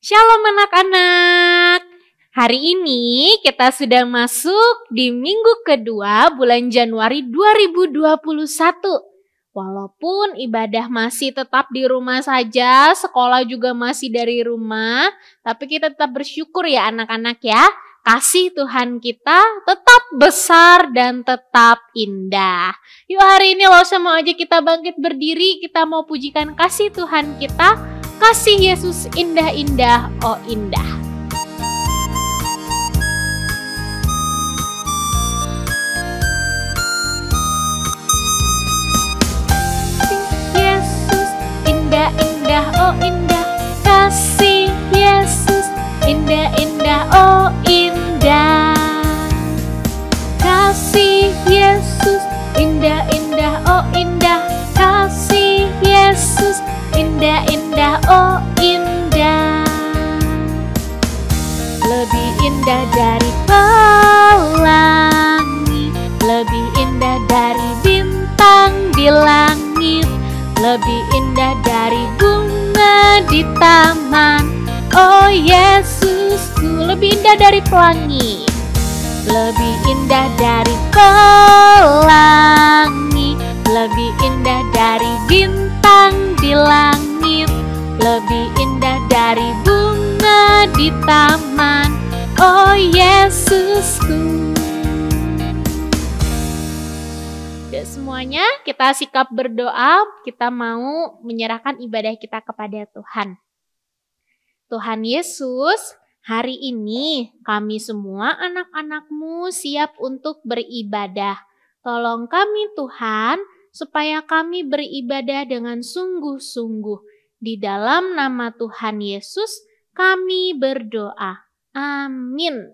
Shalom anak-anak. Hari ini kita sudah masuk di minggu kedua bulan Januari 2021. Walaupun ibadah masih tetap di rumah saja, sekolah juga masih dari rumah, tapi kita tetap bersyukur ya anak-anak ya. Kasih Tuhan kita tetap besar dan tetap indah. Yuk hari ini sama aja kita bangkit berdiri, kita mau pujikan kasih Tuhan kita. Kasih Yesus indah-indah, oh indah. Yesus indah-indah, oh indah. Kasih Yesus indah-indah, oh indah. Kasih Yesus indah-indah, oh indah. Kasih Yesus indah-indah, oh indah. Lebih indah dari pelangi, lebih indah dari bintang di langit, lebih indah dari bunga di taman. Oh Yesusku, lebih indah dari pelangi, lebih indah dari pelangi, lebih indah dari bintang di langit, lebih indah dari bunga di taman. Oh Yesusku. Ya semuanya kita sikap berdoa, kita mau menyerahkan ibadah kita kepada Tuhan. Tuhan Yesus, hari ini kami semua anak-anak-Mu siap untuk beribadah. Tolong kami Tuhan, supaya kami beribadah dengan sungguh-sungguh. Di dalam nama Tuhan Yesus kami berdoa. Amin.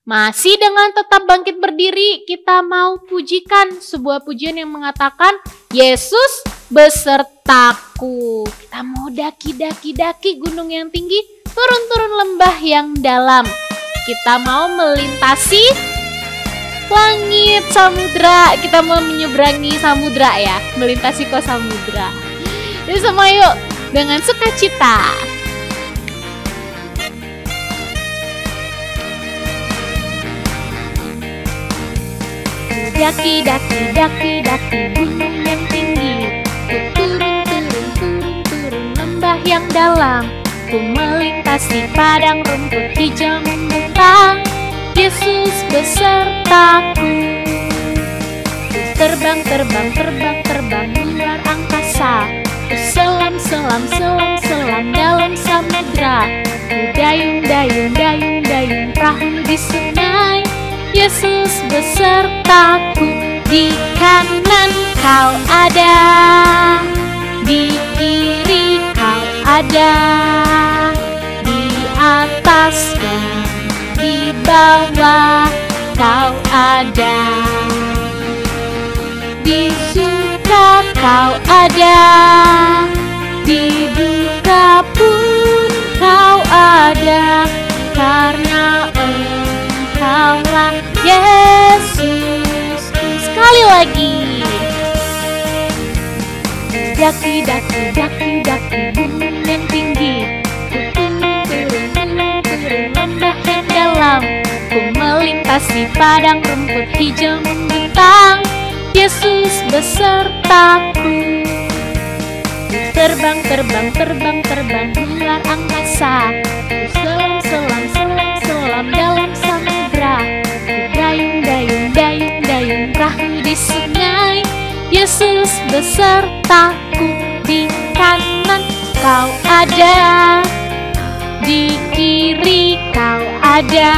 Masih dengan tetap bangkit berdiri, kita mau pujikan sebuah pujian yang mengatakan Yesus besertaku. Kita mau daki-daki gunung yang tinggi, turun-turun lembah yang dalam. Kita mau melintasi langit, samudra. Kita mau menyeberangi samudra ya, melintasi ke samudra. Yuk semua yuk, dengan sukacita. Daki gunung yang tinggi, ku turun lembah yang dalam, ku melintasi padang rumput hijau membentang. Yesus besertaku. Terbang luar angkasa, ku selam dalam samudra, ku dayung perahu di sungai. Yesus besertaku. Di kanan kau ada, di kiri kau ada, di atas dan di bawah kau ada, di suka kau ada, di duka pun kau ada, karena Engkaulah Yesus. Sekali lagi. Daki gunung yang tinggi, turun lembah yang dalam, ku melintasi padang rumput hijau membentang. Yesus besertaku. Terbang luar angkasa, ku selam dalam samudra, ku dayung perahu di sungai. Yesus besertaku. Di kanan kau ada, di kiri kau ada,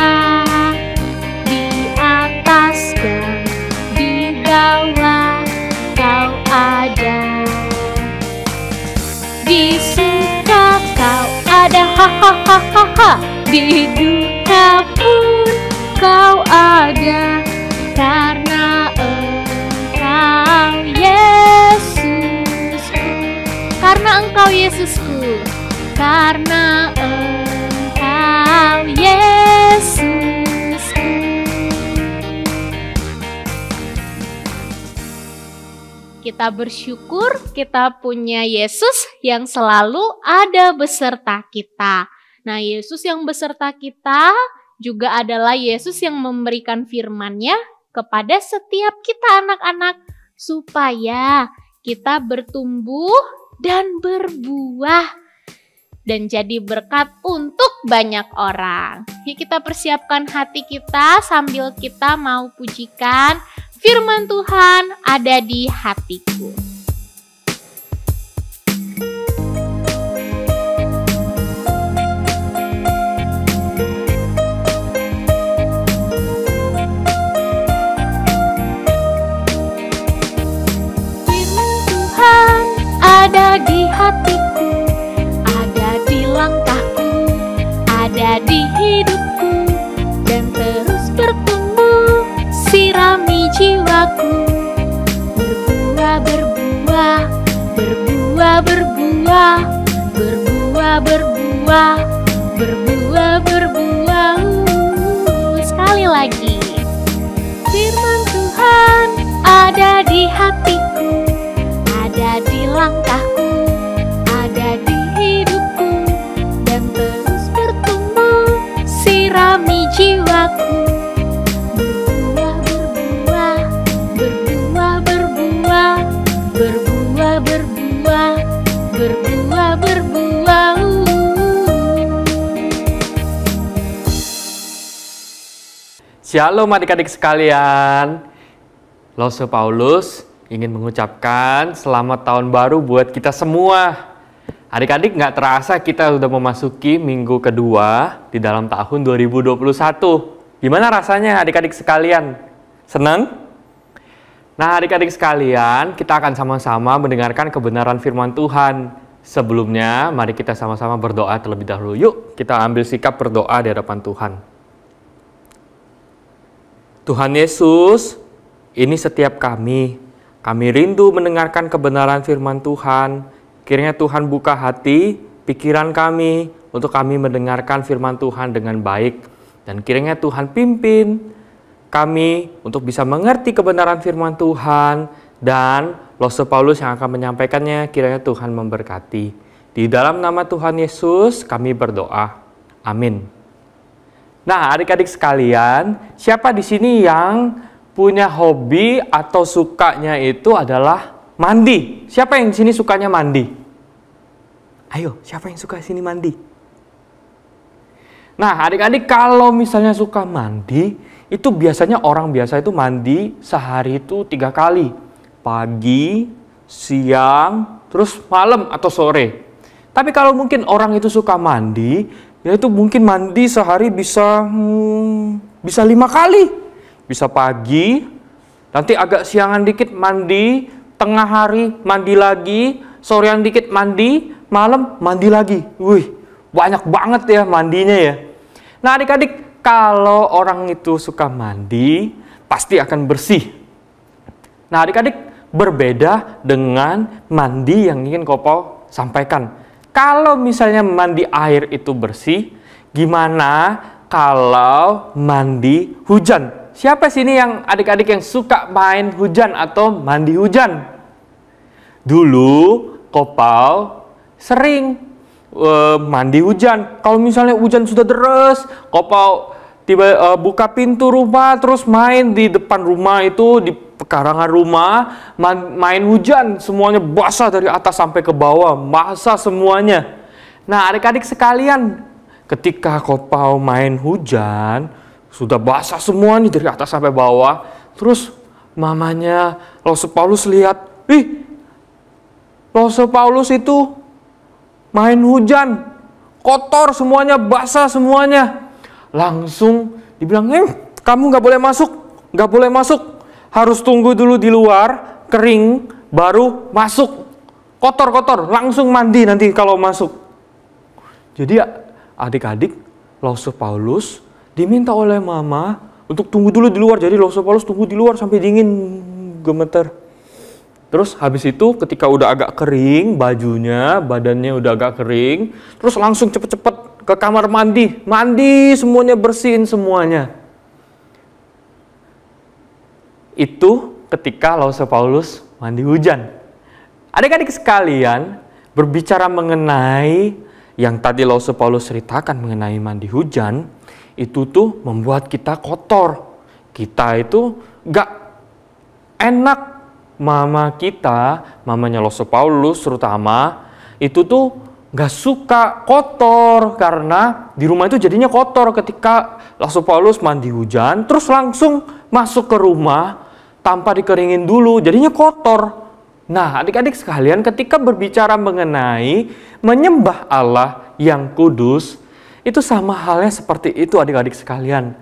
di atas dan di bawah kau ada, di suka kau ada, hahaha, di duka pun kau ada, karena Engkau Yesusku. Karena Engkau Yesusku, karena Engkau Yesusku. Kita bersyukur kita punya Yesus yang selalu ada beserta kita. Nah, Yesus yang beserta kita juga adalah Yesus yang memberikan firman-Nya kepada setiap kita anak-anak supaya kita bertumbuh dan berbuah dan jadi berkat untuk banyak orang. Yuk kita persiapkan hati kita sambil kita mau pujikan firman Tuhan ada di hatiku. Firman Tuhan ada di hatiku, ada di langkahku, ada di hidupku, dan terus bertumbuh, sirami jiwaku. Berbuah, berbuah, berbuah, berbuah, berbuah, berbuah, berbuah, berbuah. Sekali lagi. Firman Tuhan ada di hatiku, ada di langkahku, ada di hidupku, dan terus bertumbuh, sirami jiwaku. Berbuah, berbuah, berbuah, berbuah, berbuah, berbuah, berbuah, berbuah. Shalom adik-adik sekalian. Lause Paulus ingin mengucapkan selamat tahun baru buat kita semua. Adik-adik, nggak terasa kita sudah memasuki minggu kedua di dalam tahun 2021. Gimana rasanya adik-adik sekalian? Senang? Nah adik-adik sekalian, kita akan sama-sama mendengarkan kebenaran firman Tuhan. Sebelumnya, mari kita sama-sama berdoa terlebih dahulu. Yuk, kita ambil sikap berdoa di hadapan Tuhan. Tuhan Yesus, ini setiap kami rindu mendengarkan kebenaran firman Tuhan. Kiranya Tuhan buka hati, pikiran kami untuk kami mendengarkan firman Tuhan dengan baik. Dan kiranya Tuhan pimpin kami untuk bisa mengerti kebenaran firman Tuhan. Dan Lause Paulus yang akan menyampaikannya, kiranya Tuhan memberkati. Di dalam nama Tuhan Yesus kami berdoa. Amin. Nah, adik-adik sekalian, siapa di sini yang punya hobi atau sukanya itu adalah mandi? Siapa yang di sini sukanya mandi? Ayo, siapa yang suka di sini mandi? Nah, adik-adik kalau misalnya suka mandi, itu biasanya orang biasa itu mandi sehari itu 3 kali. Pagi, siang, terus malam atau sore. Tapi kalau mungkin orang itu suka mandi, yaitu mungkin mandi sehari bisa 5 kali. Bisa pagi, nanti agak siangan dikit mandi, tengah hari mandi lagi, sorean dikit mandi, malam mandi lagi. Wih, banyak banget ya mandinya ya. Nah adik-adik, kalau orang itu suka mandi, pasti akan bersih. Nah adik-adik, berbeda dengan mandi yang ingin Kopau sampaikan. Kalau misalnya mandi air itu bersih, gimana kalau mandi hujan? Siapa sini yang adik-adik yang suka main hujan atau mandi hujan? Dulu Kopau sering mandi hujan. Kalau misalnya hujan sudah deras, Kopau buka pintu rumah terus main di depan rumah itu, di pekarangan rumah, main hujan, semuanya basah dari atas sampai ke bawah, basah semuanya. Nah adik-adik sekalian, ketika Kopau main hujan, sudah basah semua nih dari atas sampai bawah, terus mamanya Lause Paulus lihat, Lause Paulus itu main hujan, kotor semuanya, basah semuanya. Langsung dibilang, kamu nggak boleh masuk, nggak boleh masuk. Harus tunggu dulu di luar, kering, baru masuk. Kotor-kotor, langsung mandi nanti kalau masuk. Jadi adik-adik, Lause Paulus diminta oleh mama untuk tunggu dulu di luar. Jadi Lause Paulus tunggu di luar sampai dingin, gemeter. Terus habis itu ketika udah agak kering bajunya, badannya udah agak kering, terus langsung cepet-cepet ke kamar mandi. Mandi semuanya, bersihin semuanya. Itu ketika Lause Paulus mandi hujan. Adik-adik sekalian, berbicara mengenai yang tadi Rasul Paulus ceritakan mengenai mandi hujan, itu tuh membuat kita kotor. Kita itu gak enak. Mamanya Rasul Paulus terutama, itu tuh gak suka kotor karena di rumah itu jadinya kotor ketika Rasul Paulus mandi hujan, terus langsung masuk ke rumah tanpa dikeringin dulu, jadinya kotor. Nah, adik-adik sekalian, ketika berbicara mengenai menyembah Allah yang kudus, itu sama halnya seperti itu adik-adik sekalian.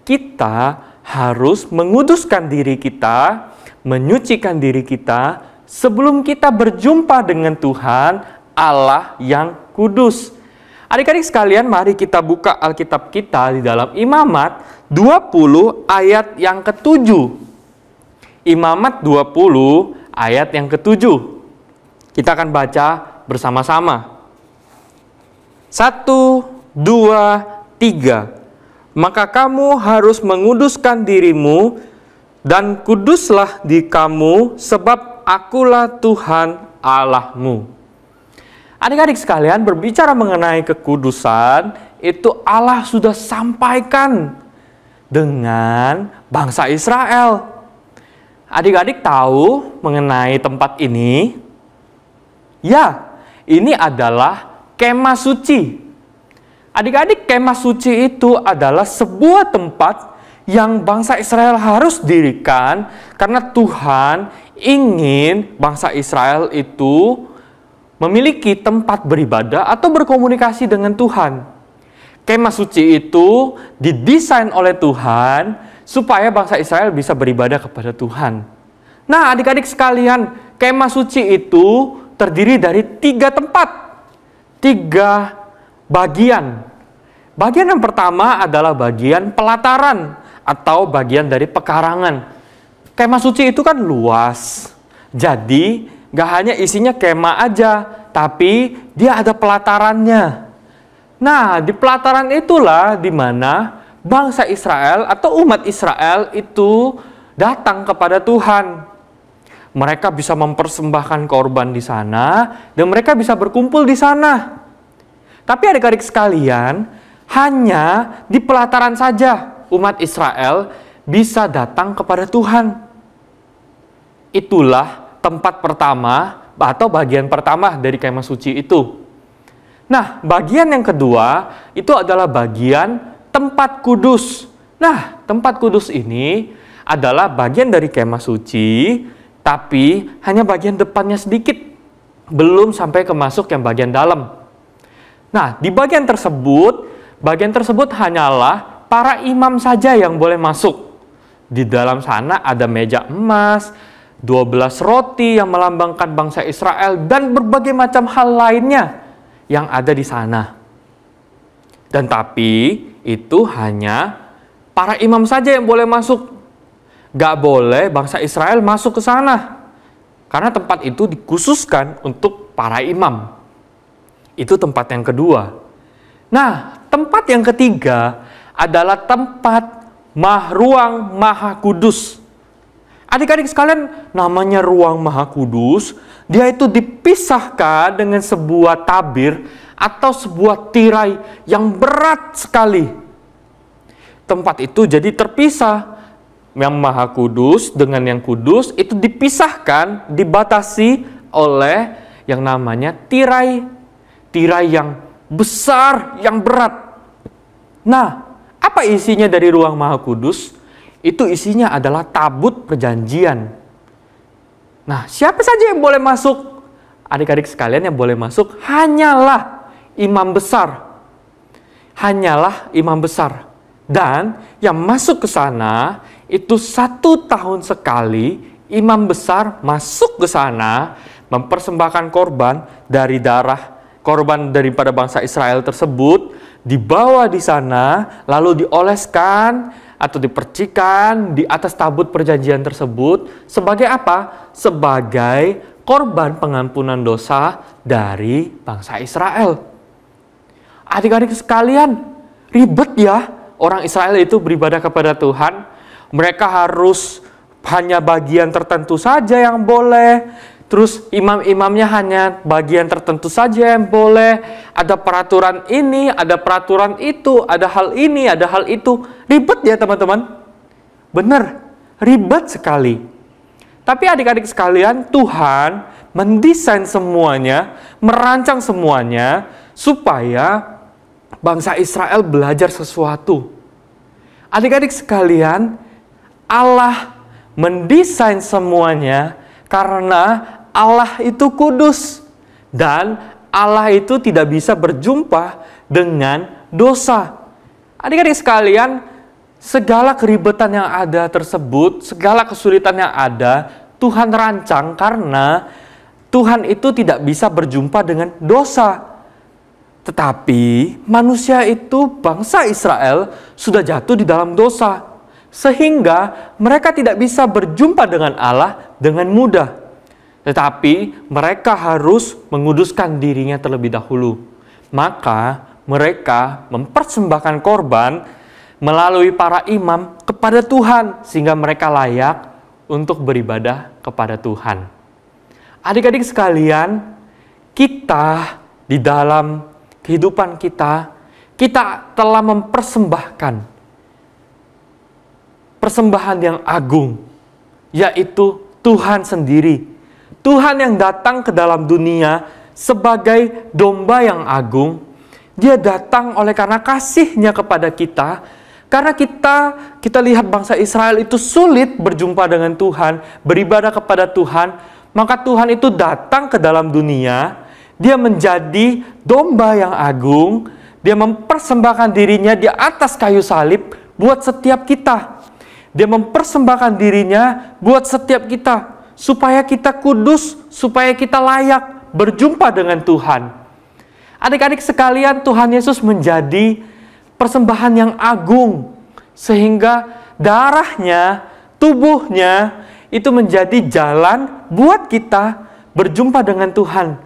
Kita harus menguduskan diri kita, menyucikan diri kita sebelum kita berjumpa dengan Tuhan Allah yang kudus. Adik-adik sekalian, mari kita buka Alkitab kita di dalam Imamat 20 ayat yang ke-7. Imamat 20 ayat yang ke-7. Kita akan baca bersama-sama. 1, 2, 3. Maka kamu harus menguduskan dirimu dan kuduslah di kamu sebab akulah Tuhan Allahmu. Adik-adik sekalian, berbicara mengenai kekudusan, itu Allah sudah sampaikan dengan bangsa Israel. Adik-adik tahu mengenai tempat ini? Ya, ini adalah kemah suci. Adik-adik, kemah suci itu adalah sebuah tempat yang bangsa Israel harus dirikan karena Tuhan ingin bangsa Israel itu memiliki tempat beribadah atau berkomunikasi dengan Tuhan. Kemah suci itu didesain oleh Tuhan supaya bangsa Israel bisa beribadah kepada Tuhan. Nah, adik-adik sekalian, kemah suci itu terdiri dari 3 tempat, 3 bagian. Bagian yang pertama adalah bagian pelataran atau bagian dari pekarangan. Kemah suci itu kan luas, jadi gak hanya isinya kemah aja, tapi dia ada pelatarannya. Nah, di pelataran itulah di mana bangsa Israel atau umat Israel itu datang kepada Tuhan. Mereka bisa mempersembahkan korban di sana dan mereka bisa berkumpul di sana. Tapi adik-adik sekalian, hanya di pelataran saja umat Israel bisa datang kepada Tuhan. Itulah tempat pertama atau bagian pertama dari kemah suci itu. Nah, bagian yang kedua itu adalah bagian tempat kudus. Nah, tempat kudus ini adalah bagian dari kemah suci, tapi hanya bagian depannya sedikit, belum sampai ke masuk yang bagian dalam. Nah, di bagian tersebut hanyalah para imam saja yang boleh masuk. Di dalam sana ada meja emas, 12 roti yang melambangkan bangsa Israel, dan berbagai macam hal lainnya yang ada di sana. Dan tapi itu hanya para imam saja yang boleh masuk. Gak boleh bangsa Israel masuk ke sana. Karena tempat itu dikhususkan untuk para imam. Itu tempat yang kedua. Nah, tempat yang ketiga adalah tempat ruang maha kudus. Adik-adik sekalian, namanya ruang maha kudus, dia itu dipisahkan dengan sebuah tabir atau sebuah tirai yang berat sekali. Tempat itu jadi terpisah. Yang maha kudus dengan yang kudus itu dipisahkan, dibatasi oleh yang namanya tirai. Tirai yang besar, yang berat. Nah, apa isinya dari ruang maha kudus? Itu isinya adalah tabut perjanjian. Nah, siapa saja yang boleh masuk? Adik-adik sekalian, yang boleh masuk hanyalah imam besar. Hanyalah imam besar. Dan yang masuk ke sana itu 1 tahun sekali imam besar masuk ke sana mempersembahkan korban dari darah korban daripada bangsa Israel tersebut, dibawa di sana lalu dioleskan atau dipercikan di atas tabut perjanjian tersebut sebagai apa? Sebagai korban pengampunan dosa dari bangsa Israel. Adik-adik sekalian, ribet ya orang Israel itu beribadah kepada Tuhan. Mereka harus hanya bagian tertentu saja yang boleh. Terus imam-imamnya hanya bagian tertentu saja yang boleh. Ada peraturan ini, ada peraturan itu, ada hal ini, ada hal itu. Ribet ya teman-teman? Benar, ribet sekali. Tapi adik-adik sekalian, Tuhan mendesain semuanya, merancang semuanya, supaya bangsa Israel belajar sesuatu. Adik-adik sekalian, Allah mendesain semuanya karena Allah itu kudus. Dan Allah itu tidak bisa berjumpa dengan dosa. Adik-adik sekalian, segala keribetan yang ada tersebut, segala kesulitan yang ada, Tuhan rancang karena Tuhan itu tidak bisa berjumpa dengan dosa. Tetapi manusia itu, bangsa Israel, sudah jatuh di dalam dosa. Sehingga mereka tidak bisa berjumpa dengan Allah dengan mudah. Tetapi mereka harus menguduskan dirinya terlebih dahulu. Maka mereka mempersembahkan korban melalui para imam kepada Tuhan, sehingga mereka layak untuk beribadah kepada Tuhan. Adik-adik sekalian, kita di dalam kehidupan kita telah mempersembahkan persembahan yang agung, yaitu Tuhan sendiri. Tuhan yang datang ke dalam dunia sebagai domba yang agung. Dia datang oleh karena kasih-Nya kepada kita. Karena kita lihat bangsa Israel itu sulit berjumpa dengan Tuhan, beribadah kepada Tuhan, maka Tuhan itu datang ke dalam dunia. Dia menjadi domba yang agung. Dia mempersembahkan dirinya di atas kayu salib buat setiap kita. Dia mempersembahkan dirinya buat setiap kita, supaya kita kudus, supaya kita layak berjumpa dengan Tuhan. Adik-adik sekalian, Tuhan Yesus menjadi persembahan yang agung, sehingga darahnya, tubuhnya, itu menjadi jalan buat kita berjumpa dengan Tuhan.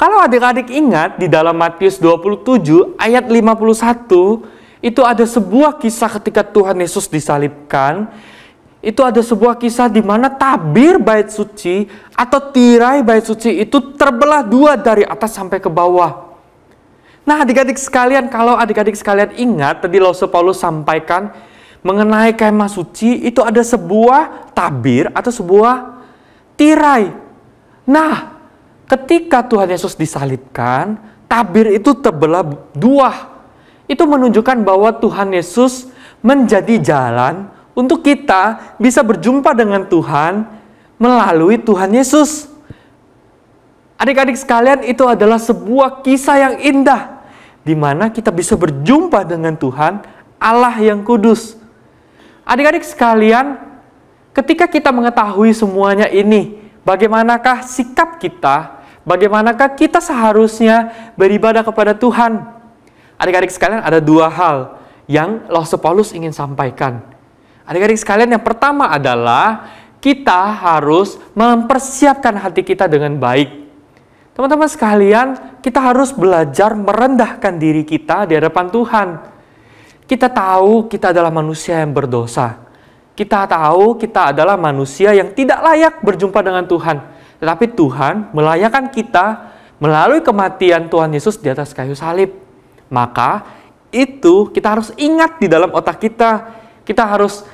Kalau adik-adik ingat, di dalam Matius 27 ayat 51, itu ada sebuah kisah ketika Tuhan Yesus disalibkan. Itu ada sebuah kisah di mana tabir bait suci atau tirai bait suci itu terbelah dua dari atas sampai ke bawah. Nah, adik-adik sekalian, kalau adik-adik sekalian ingat, tadi Rasul Paulus sampaikan mengenai kemah suci, itu ada sebuah tabir atau sebuah tirai. Nah, ketika Tuhan Yesus disalibkan, tabir itu terbelah dua. Itu menunjukkan bahwa Tuhan Yesus menjadi jalan untuk kita bisa berjumpa dengan Tuhan melalui Tuhan Yesus. Adik-adik sekalian, itu adalah sebuah kisah yang indah, di mana kita bisa berjumpa dengan Tuhan, Allah yang kudus. Adik-adik sekalian, ketika kita mengetahui semuanya ini, bagaimanakah sikap kita? Bagaimanakah kita seharusnya beribadah kepada Tuhan? Adik-adik sekalian, ada dua hal yang Rasul Paulus ingin sampaikan. Adik-adik sekalian, yang pertama adalah kita harus mempersiapkan hati kita dengan baik. Teman-teman sekalian, kita harus belajar merendahkan diri kita di hadapan Tuhan. Kita tahu kita adalah manusia yang berdosa. Kita tahu kita adalah manusia yang tidak layak berjumpa dengan Tuhan. Tetapi Tuhan melayakkan kita melalui kematian Tuhan Yesus di atas kayu salib. Maka itu kita harus ingat di dalam otak kita. Kita harus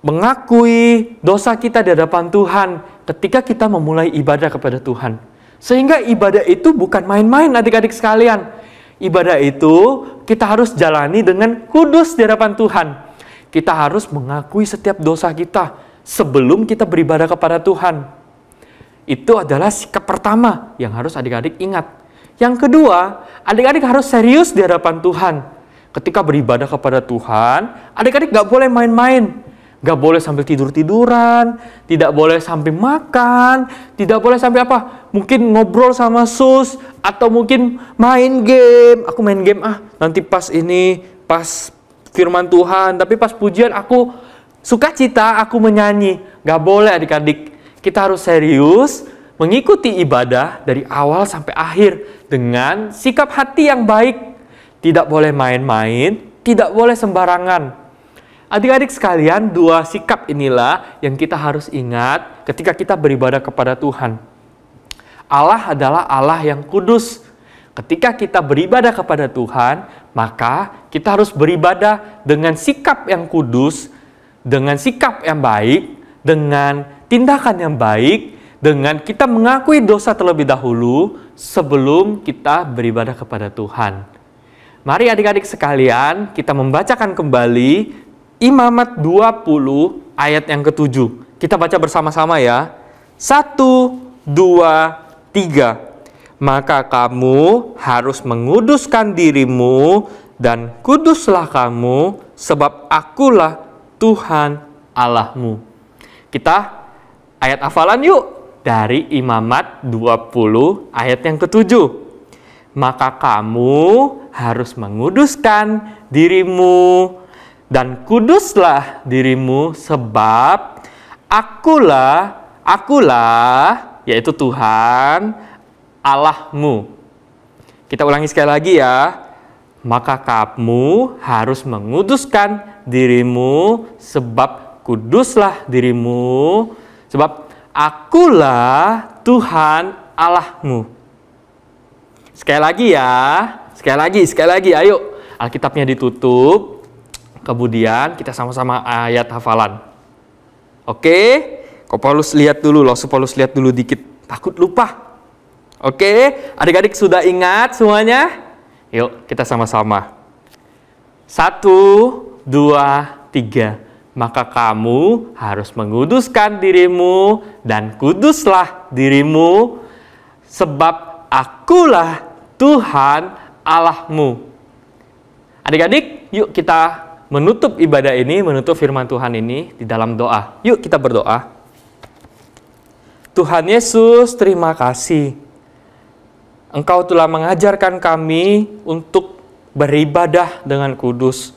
mengakui dosa kita di hadapan Tuhan ketika kita memulai ibadah kepada Tuhan. Sehingga ibadah itu bukan main-main, adik-adik sekalian. Ibadah itu kita harus jalani dengan kudus di hadapan Tuhan. Kita harus mengakui setiap dosa kita sebelum kita beribadah kepada Tuhan. Itu adalah sikap pertama yang harus adik-adik ingat. Yang kedua, adik-adik harus serius di hadapan Tuhan. Ketika beribadah kepada Tuhan, adik-adik gak boleh main-main. Gak boleh sambil tidur-tiduran, tidak boleh sampai makan, tidak boleh sampai apa? Mungkin ngobrol sama sus, atau mungkin main game. Aku main game, nanti pas firman Tuhan, tapi pas pujian aku sukacita, aku menyanyi. Gak boleh adik-adik. Kita harus serius mengikuti ibadah dari awal sampai akhir dengan sikap hati yang baik. Tidak boleh main-main, tidak boleh sembarangan. Adik-adik sekalian, dua sikap inilah yang kita harus ingat ketika kita beribadah kepada Tuhan. Allah adalah Allah yang kudus. Ketika kita beribadah kepada Tuhan, maka kita harus beribadah dengan sikap yang kudus, dengan sikap yang baik, dengan tindakan yang baik, dengan kita mengakui dosa terlebih dahulu sebelum kita beribadah kepada Tuhan. Mari adik-adik sekalian, kita membacakan kembali Imamat 20 ayat yang ke-7. Kita baca bersama-sama ya. 1, 2, 3. Maka kamu harus menguduskan dirimu dan kuduslah kamu, sebab akulah Tuhan Allahmu. Kita ayat hafalan yuk dari Imamat 20 ayat yang ke-7. Maka kamu harus menguduskan dirimu dan kuduslah dirimu, sebab akulah, yaitu Tuhan Allahmu. Kita ulangi sekali lagi ya. Maka kamu harus menguduskan dirimu, sebab kuduslah dirimu, sebab akulah Tuhan Allahmu. Sekali lagi ya. Sekali lagi. Ayo, Alkitabnya ditutup. Kemudian kita sama-sama ayat hafalan. Oke? Kok Paulus lihat dulu, Paulus lihat dulu dikit. Takut lupa. Oke, adik-adik sudah ingat semuanya? Yuk, kita sama-sama. 1, 2, 3. Maka kamu harus menguduskan dirimu dan kuduslah dirimu, sebab akulah Tuhan Allahmu. Adik-adik, yuk kita menutup ibadah ini, menutup firman Tuhan ini di dalam doa. Yuk kita berdoa. Tuhan Yesus, terima kasih. Engkau telah mengajarkan kami untuk beribadah dengan kudus.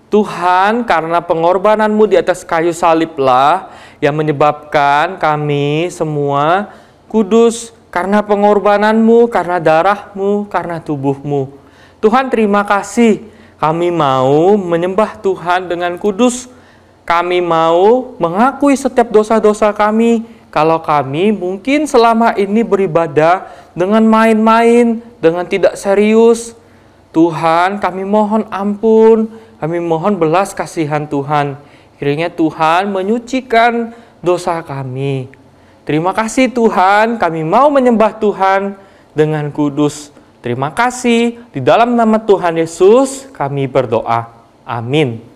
Tuhan, karena pengorbanan-Mu di atas kayu saliblah yang menyebabkan kami semua kudus. Karena pengorbanan-Mu, karena darah-Mu, karena tubuh-Mu. Tuhan, terima kasih. Kami mau menyembah Tuhan dengan kudus. Kami mau mengakui setiap dosa-dosa kami. Kalau kami mungkin selama ini beribadah dengan main-main, dengan tidak serius, Tuhan, kami mohon ampun, kami mohon belas kasihan Tuhan. Kiranya Tuhan menyucikan dosa kami. Terima kasih Tuhan, kami mau menyembah Tuhan dengan kudus. Terima kasih, di dalam nama Tuhan Yesus kami berdoa. Amin.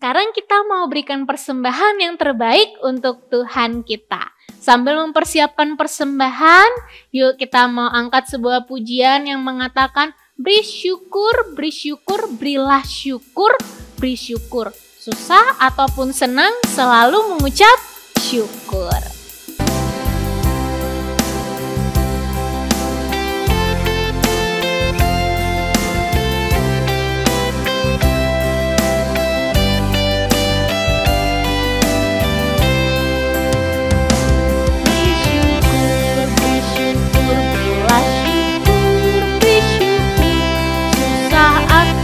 Sekarang kita mau berikan persembahan yang terbaik untuk Tuhan kita. Sambil mempersiapkan persembahan, yuk kita mau angkat sebuah pujian yang mengatakan, beri syukur, berilah syukur, beri syukur. Susah ataupun senang, selalu mengucap syukur.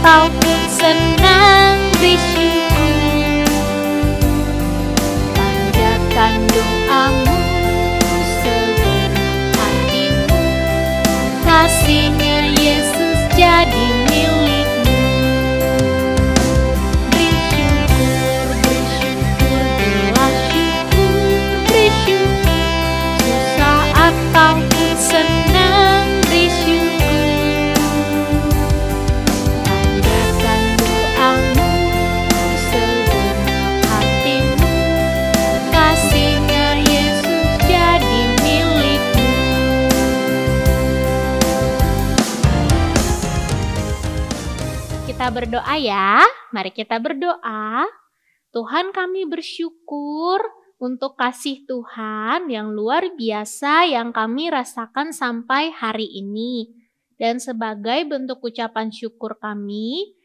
Ataupun senang, beri syukur. Panjatkan doa kita berdoa ya. Mari kita berdoa. Tuhan, kami bersyukur untuk kasih Tuhan yang luar biasa yang kami rasakan sampai hari ini. Dan sebagai bentuk ucapan syukur kami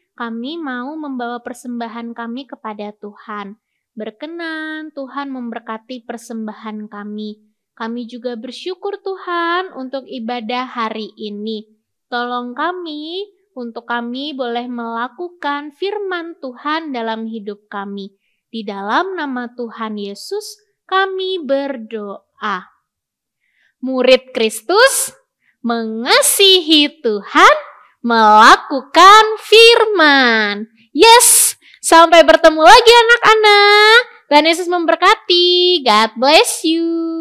mau membawa persembahan kami kepada Tuhan. Berkenan Tuhan memberkati persembahan kami. Kami juga bersyukur Tuhan untuk ibadah hari ini. Tolong kami untuk kami boleh melakukan firman Tuhan dalam hidup kami. Di dalam nama Tuhan Yesus kami berdoa. Murid Kristus mengasihi Tuhan, melakukan firman. Yes, sampai bertemu lagi anak-anak. Tuhan Yesus memberkati. God bless you.